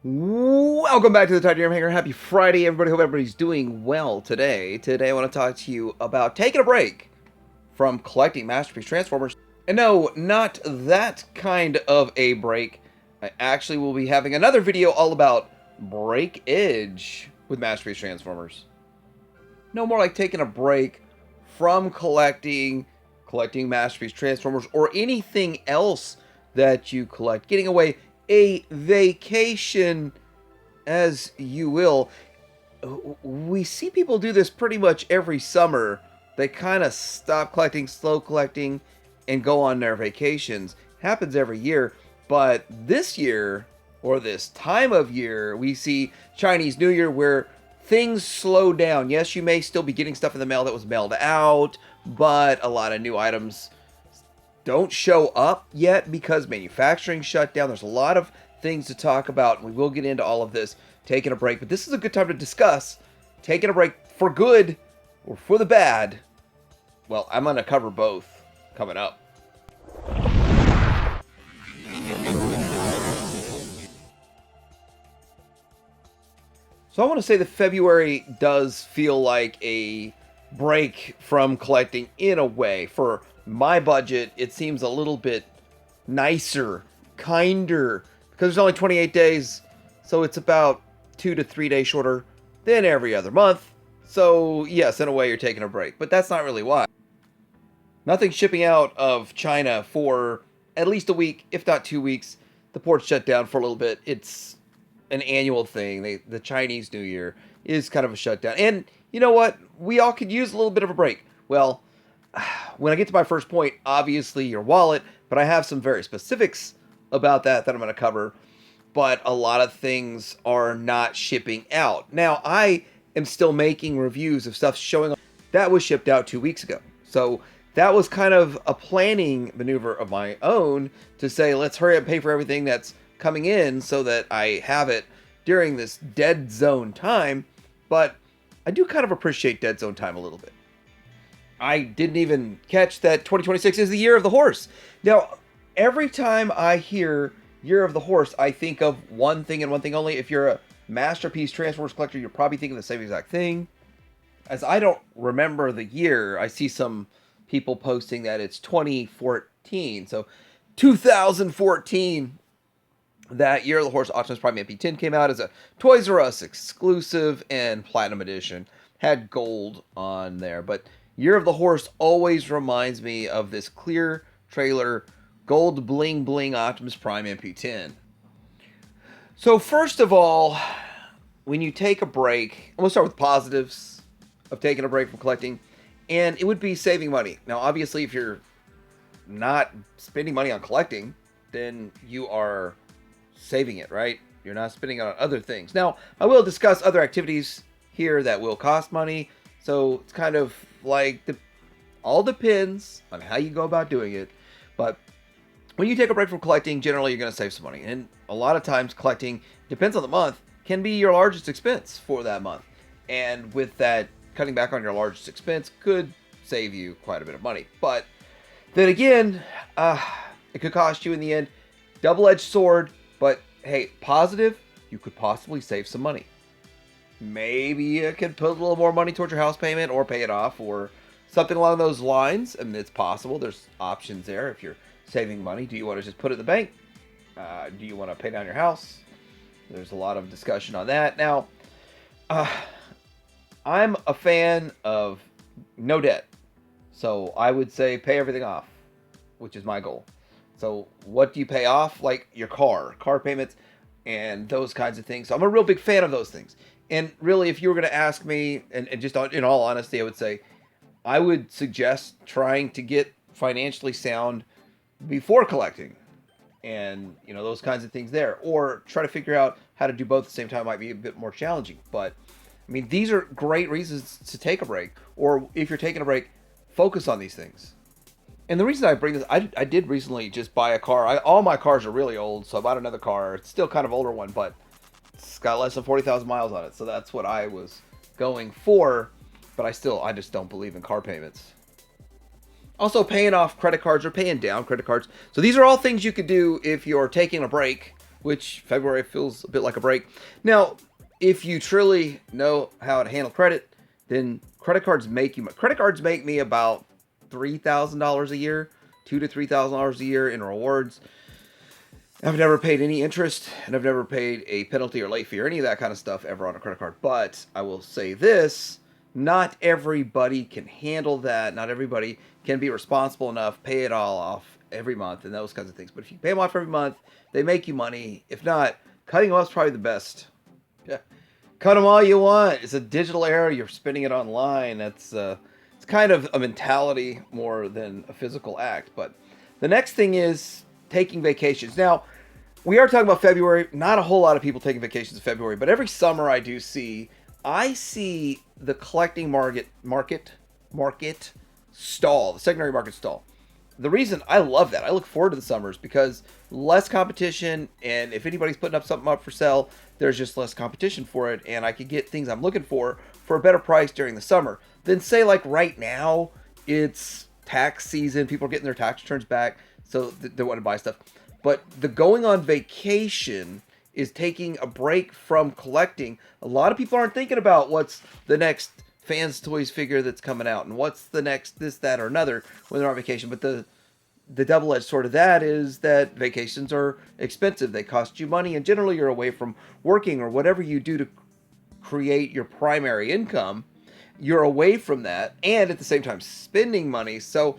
Welcome back to the Titanium Hanger. Happy Friday, everybody. Hope everybody's doing well today. Today, I want to talk to you about taking a break from collecting Masterpiece Transformers. And no, not that kind of a break. I actually will be having another video all about breakage with Masterpiece Transformers. No more like taking a break from collecting Masterpiece Transformers or anything else that you collect. Getting away, a vacation, as you will. We see people do this pretty much every summer. They kind of stop collecting, slow collecting, and go on their vacations. Happens every year, but this year, or this time of year, we see Chinese New Year where things slow down. Yes, you may still be getting stuff in the mail that was mailed out, but a lot of new items don't show up yet because manufacturing shut down. There's a lot of things to talk about. We will get into all of this, taking a break, but this is a good time to discuss taking a break for good or for the bad. Well, I'm going to cover both coming up. So I want to say that February does feel like a break from collecting in a way. For my budget, it seems a little bit nicer, kinder, because there's only 28 days, so it's about 2 to 3 days shorter than every other month. So yes, in a way you're taking a break, but that's not really why. Nothing shipping out of China for at least a week, if not 2 weeks. The port's shut down for a little bit. It's an annual thing. The Chinese New Year is kind of a shutdown. And you know what? We all could use a little bit of a break. Well, when I get to my first point, obviously your wallet, but I have some very specifics about that I'm going to cover. But a lot of things are not shipping out. Now, I am still making reviews of stuff showing up that was shipped out 2 weeks ago. So that was kind of a planning maneuver of my own to say, let's hurry up and pay for everything that's coming in so that I have it during this dead zone time. But I do kind of appreciate dead zone time a little bit. I didn't even catch that 2026 is the year of the horse. Now, every time I hear year of the horse, I think of one thing and one thing only. If you're a Masterpiece Transformers collector, you're probably thinking the same exact thing. As I don't remember the year, I see some people posting that it's 2014. So 2014, that year of the horse, Optimus Prime MP10 came out as a Toys R Us exclusive and Platinum Edition. Had gold on there, but Year of the Horse always reminds me of this clear trailer, gold bling bling Optimus Prime MP10. So first of all, when you take a break, I'm going to start with positives of taking a break from collecting, and it would be saving money. Now, obviously, if you're not spending money on collecting, then you are saving it, right? You're not spending it on other things. Now, I will discuss other activities here that will cost money, so it's kind of like all depends on how you go about doing it. But when you take a break from collecting, generally you're going to save some money. And a lot of times collecting, depends on the month, can be your largest expense for that month. And with that, cutting back on your largest expense could save you quite a bit of money. But then again, it could cost you in the end. Double-edged sword, but hey, positive, you could possibly save some money. Maybe you could put a little more money towards your house payment or pay it off or something along those lines. I mean, it's possible. There's options there if you're saving money. Do you want to just put it in the bank? Do you want to pay down your house? There's a lot of discussion on that. Now, I'm a fan of no debt. So I would say pay everything off, which is my goal. So what do you pay off? Like your car payments, and those kinds of things. So I'm a real big fan of those things. And really, if you were going to ask me, and just in all honesty, I would say I would suggest trying to get financially sound before collecting. And, you know, those kinds of things there. Or try to figure out how to do both at the same time might be a bit more challenging. But, I mean, these are great reasons to take a break. Or if you're taking a break, focus on these things. And the reason I bring this, I did recently just buy a car. All my cars are really old, so I bought another car. It's still kind of older one, but it's got less than 40,000 miles on it. So that's what I was going for. But I just don't believe in car payments. Also, paying off credit cards or paying down credit cards. So these are all things you could do if you're taking a break which February feels a bit like a break. Now, if you truly know how to handle credit, then credit cards make me about $3,000 a year, $2,000 to $3,000 a year in rewards. I've never paid any interest, and I've never paid a penalty or late fee or any of that kind of stuff ever on a credit card. But I will say this, not everybody can handle that. Not everybody can be responsible enough, pay it all off every month and those kinds of things. But if you pay them off every month, they make you money. If not, cutting them off is probably the best. Yeah. Cut them all you want. It's a digital era. You're spending it online. It's kind of a mentality more than a physical act. But the next thing is taking vacations. Now, we are talking about February. Not a whole lot of people taking vacations in February, but every summer I see the collecting market stall, the secondary market stall. The reason I love that, I look forward to the summers because less competition, and if anybody's putting something up for sale, there's just less competition for it, and I could get things I'm looking for a better price during the summer. Then say like right now, it's tax season, people are getting their tax returns back, so they want to buy stuff. But the going on vacation is taking a break from collecting. A lot of people aren't thinking about what's the next Fans Toys figure that's coming out and what's the next this, that, or another when they're on vacation. But the double-edged sword of that is that vacations are expensive. They cost you money, and generally you're away from working or whatever you do to create your primary income. You're away from that and at the same time spending money. So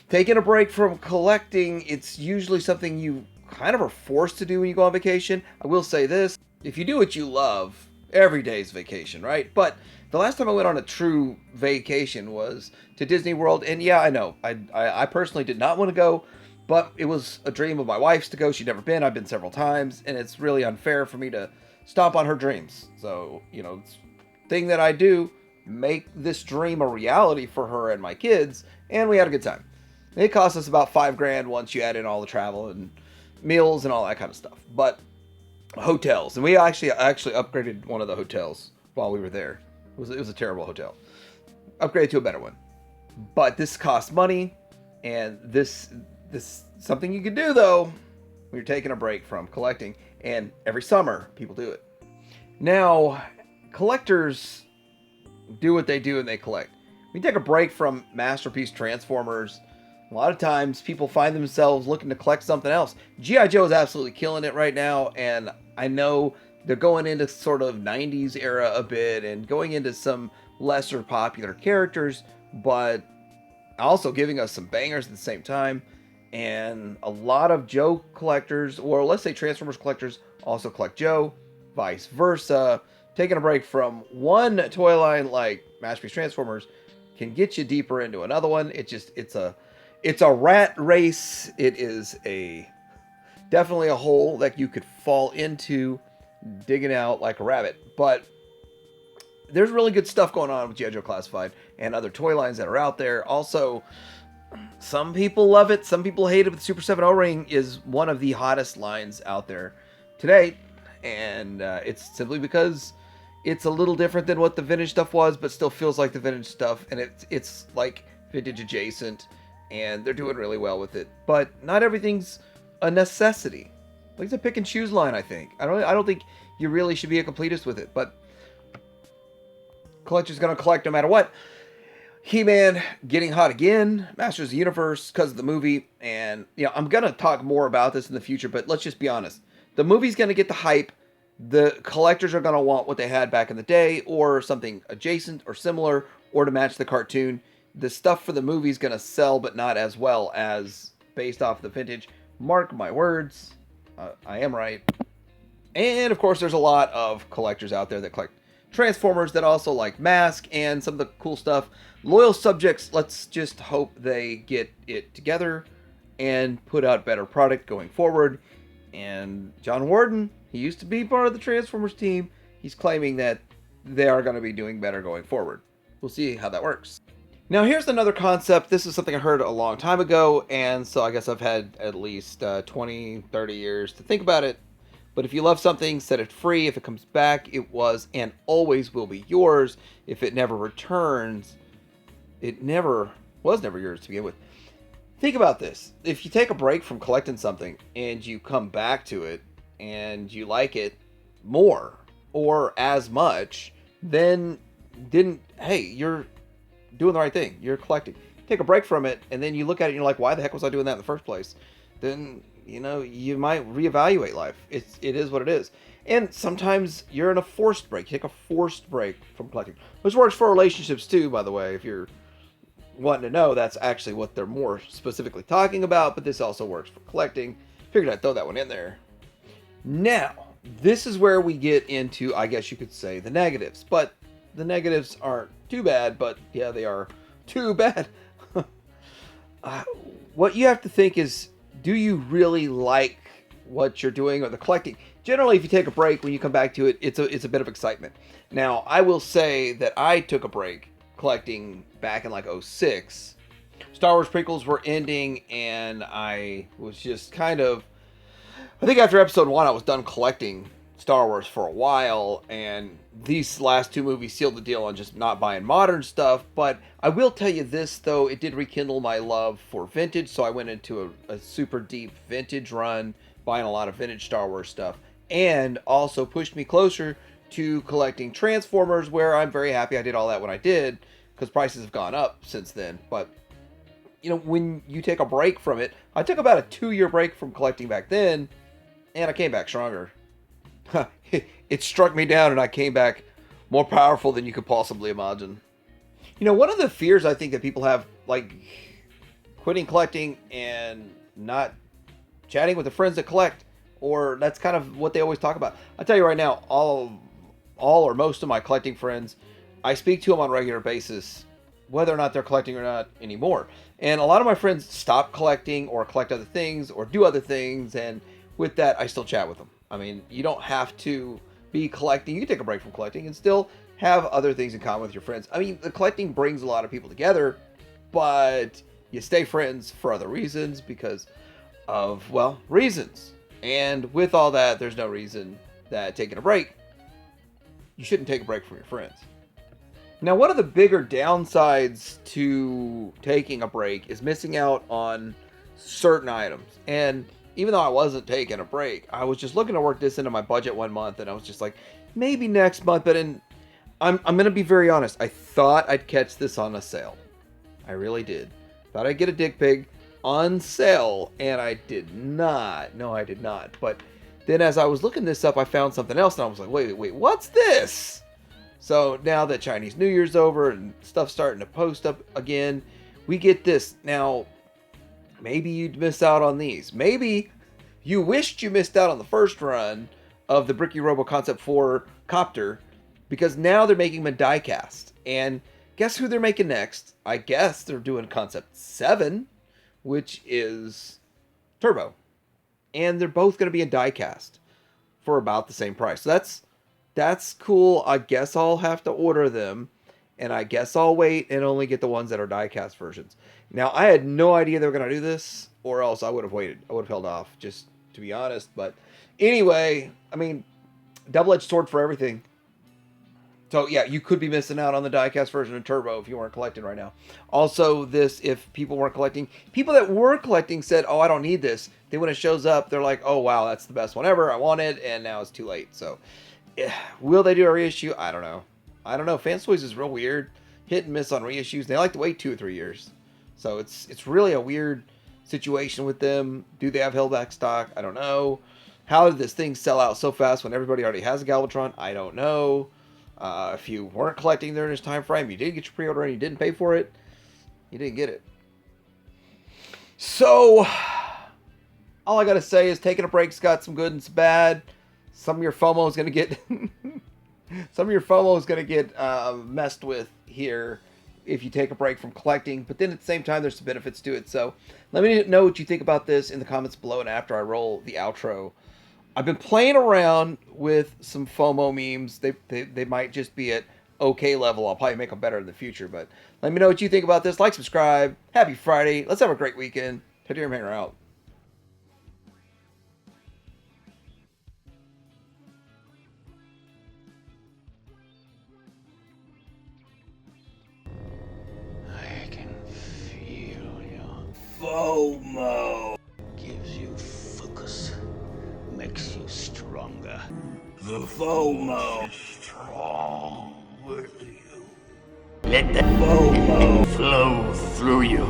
taking a break from collecting, it's usually something you kind of are forced to do when you go on vacation. I will say this, if you do what you love, every day's vacation, right? But the last time I went on a true vacation was to Disney World. And yeah, I know, I personally did not want to go, but it was a dream of my wife's to go. She'd never been. I've been several times, and it's really unfair for me to stomp on her dreams. So, it's a thing that I do, make this dream a reality for her and my kids, and we had a good time. It cost us about $5,000 once you add in all the travel and meals and all that kind of stuff. But hotels, and we actually upgraded one of the hotels while we were there. It was a terrible hotel. Upgraded to a better one. But this costs money, and this something you can do though when you're taking a break from collecting, and every summer people do it. Now, collectors do what they do and they collect. When you take a break from Masterpiece Transformers, a lot of times people find themselves looking to collect something else. G.I. Joe is absolutely killing it right now, and I know they're going into sort of 90s era a bit and going into some lesser popular characters, but also giving us some bangers at the same time. And a lot of Joe collectors, or let's say Transformers collectors, also collect Joe, vice versa. Taking a break from one toy line like Masterpiece Transformers can get you deeper into another one. It's a rat race. It is definitely a hole that you could fall into digging out like a rabbit. But there's really good stuff going on with G.I. Joe Classified and other toy lines that are out there. Also, some people love it, some people hate it, but the Super 7 O-Ring is one of the hottest lines out there today. And it's simply because it's a little different than what the vintage stuff was, but still feels like the vintage stuff. And it's like vintage adjacent, and they're doing really well with it. But not everything's a necessity. Like it's a pick and choose line, I think. I don't think you really should be a completist with it, but collector's gonna collect no matter what. He-Man getting hot again, Masters of the Universe because of the movie, and I'm gonna talk more about this in the future, but let's just be honest. The movie's gonna get the hype. The collectors are gonna want what they had back in the day, or something adjacent or similar, or to match the cartoon. The stuff for the movie's gonna sell, but not as well as based off the vintage. Mark my words. I am right. And of course, there's a lot of collectors out there that collect Transformers that also like Mask and some of the cool stuff. Loyal subjects, let's just hope they get it together and put out better product going forward. And John Warden, he used to be part of the Transformers team. He's claiming that they are going to be doing better going forward. We'll see how that works. Now, here's another concept. This is something I heard a long time ago, and so I guess I've had at least 20, 30 years to think about it. But if you love something, set it free. If it comes back, it was and always will be yours. If it never returns, it was never yours to begin with. Think about this. If you take a break from collecting something and you come back to it, and you like it more or as much, then hey, you're doing the right thing. You're collecting. Take a break from it, and then you look at it and you're like, why the heck was I doing that in the first place? Then, you might reevaluate life. It is what it is. And sometimes you're in a forced break. You take a forced break from collecting. Which works for relationships too, by the way. If you're wanting to know, that's actually what they're more specifically talking about, but this also works for collecting. Figured I'd throw that one in there. Now, this is where we get into, I guess you could say, the negatives. But the negatives aren't too bad, but yeah, they are too bad. What you have to think is, do you really like what you're doing or the collecting? Generally, if you take a break, when you come back to it, it's a bit of excitement. Now, I will say that I took a break collecting back in like 06. Star Wars prequels were ending, and I was just kind of, I think after episode 1, I was done collecting Star Wars for a while, and these last 2 movies sealed the deal on just not buying modern stuff. But I will tell you this, though, it did rekindle my love for vintage, so I went into a super deep vintage run, buying a lot of vintage Star Wars stuff, and also pushed me closer to collecting Transformers, where I'm very happy I did all that when I did, because prices have gone up since then. But, when you take a break from it, I took about a 2-year break from collecting back then, and I came back stronger. It struck me down, and I came back more powerful than you could possibly imagine. One of the fears I think that people have, like quitting collecting and not chatting with the friends that collect, or that's kind of what they always talk about. I'll tell you right now, all or most of my collecting friends, I speak to them on a regular basis, whether or not they're collecting or not anymore. And a lot of my friends stop collecting or collect other things or do other things, and with that, I still chat with them. I mean, you don't have to be collecting. You can take a break from collecting and still have other things in common with your friends. I mean, the collecting brings a lot of people together, but you stay friends for other reasons because of, well, reasons. And with all that, there's no reason that taking a break, you shouldn't take a break from your friends. Now, one of the bigger downsides to taking a break is missing out on certain items. And even though I wasn't taking a break, I was just looking to work this into my budget one month, and I was just like, maybe next month. But I'm going to be very honest. I thought I'd catch this on a sale. I really did. Thought I'd get a dick pig on sale, and I did not. No, I did not. But then as I was looking this up, I found something else, and I was like, wait, what's this? So now that Chinese New Year's over and stuff's starting to post up again, we get this. Now, maybe you'd miss out on these. Maybe you wished you missed out on the first run of the Bricky Robo Concept 4 Copter, because now they're making them in die-cast. And guess who they're making next? I guess they're doing Concept 7, which is Turbo. And they're both going to be in die-cast for about the same price. So that's cool. I guess I'll have to order them. And I guess I'll wait and only get the ones that are die-cast versions. Now, I had no idea they were going to do this, or else I would have waited. I would have held off, just to be honest. But anyway, I mean, double-edged sword for everything. So, yeah, you could be missing out on the die-cast version of Turbo if you weren't collecting right now. Also, this, if people weren't collecting, people that were collecting said, oh, I don't need this. Then when it shows up, they're like, oh, wow, that's the best one ever. I want it, and now it's too late. So, will they do a reissue? I don't know. Fanstoys is real weird. Hit and miss on reissues. They like to wait 2 or 3 years. So it's really a weird situation with them. Do they have held back stock? I don't know. How did this thing sell out so fast when everybody already has a Galvatron? I don't know. If you weren't collecting during this time frame, you did get your pre-order and you didn't pay for it, you didn't get it. So, all I gotta say is taking a break's got some good and some bad. Some of your FOMO is gonna get messed with here if you take a break from collecting, but then at the same time there's some benefits to it. So let me know what you think about this in the comments below and after I roll the outro. I've been playing around with some FOMO memes. They might just be at okay level. I'll probably make them better in the future, but let me know what you think about this. Like, subscribe. Happy Friday. Let's have a great weekend. Teddy Hanger out. I can feel your FOMO gives you focus, makes you strong. The FOMO strong with you. Let the FOMO flow through you.